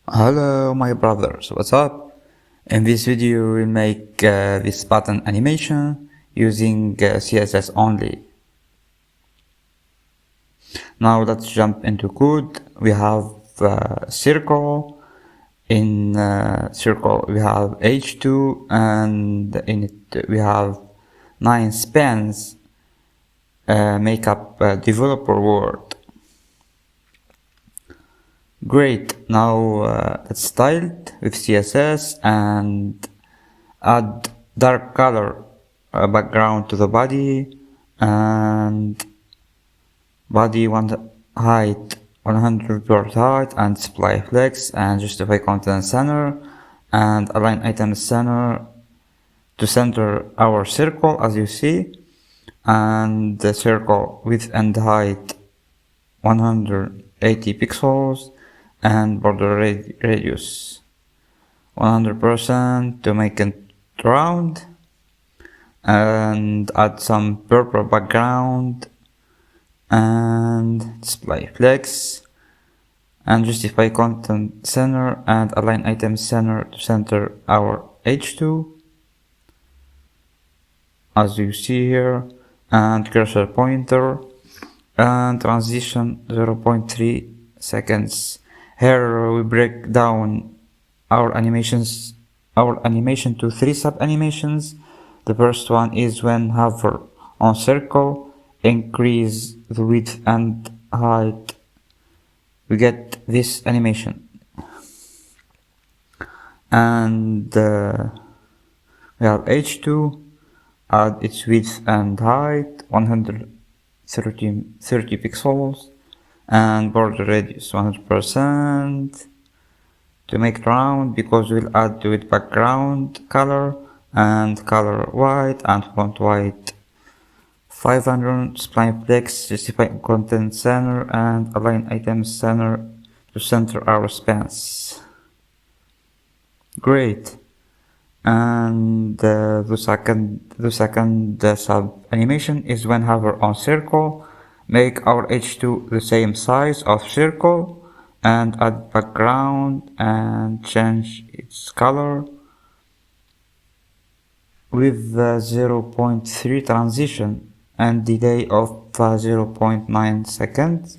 Hello my brothers, what's up? In this video we'll make this button animation using CSS only. Now let's jump into code. We have circle. In circle we have h2 and in it we have 9 spans. Make up developer word. Great, now let's style it with CSS and add dark color background to the body and body height 100% height and display flex and justify content center and align item center to center our circle as you see, and the circle width and height 180 pixels and border radius 100% to make it round, and add some purple background and display flex and justify content center and align item center to center our h2 as you see here, and cursor pointer and transition 0.3 seconds. Here we break down our animation to 3 sub animations. The first one is when hover on circle, increase the width and height, we get this animation. And we have h2, add its width and height 130 pixels and border radius 100% to make it round, because we'll add to it background color and color white and font white 500, spline flex, justify content center and align item center to center our spans. Great. And the second sub animation is when hover on circle, make our h2 the same size of circle and add background and change its color with the 0.3 transition and delay of 0.9 seconds.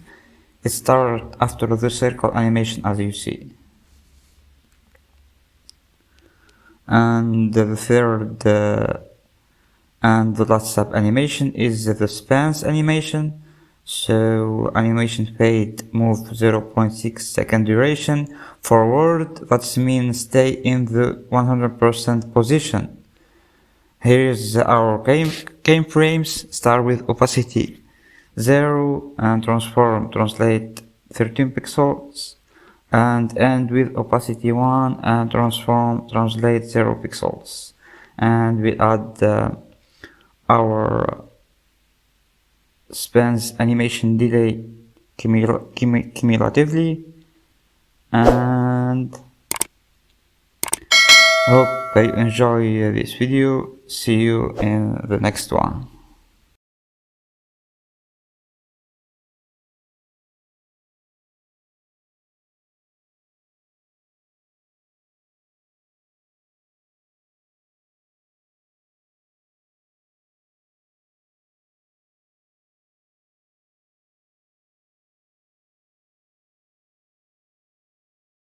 It starts after the circle animation as you see. And the third and the last sub animation is the spans animation. So animation fade, move 0.6 second duration forward, that means stay in the 100% position. Here is our keyframes. Start with opacity 0 and translate 13 pixels, and end with opacity 1 and translate 0 pixels, and we add our spans animation delay cumulatively, and hope you enjoy this video. See you in the next one.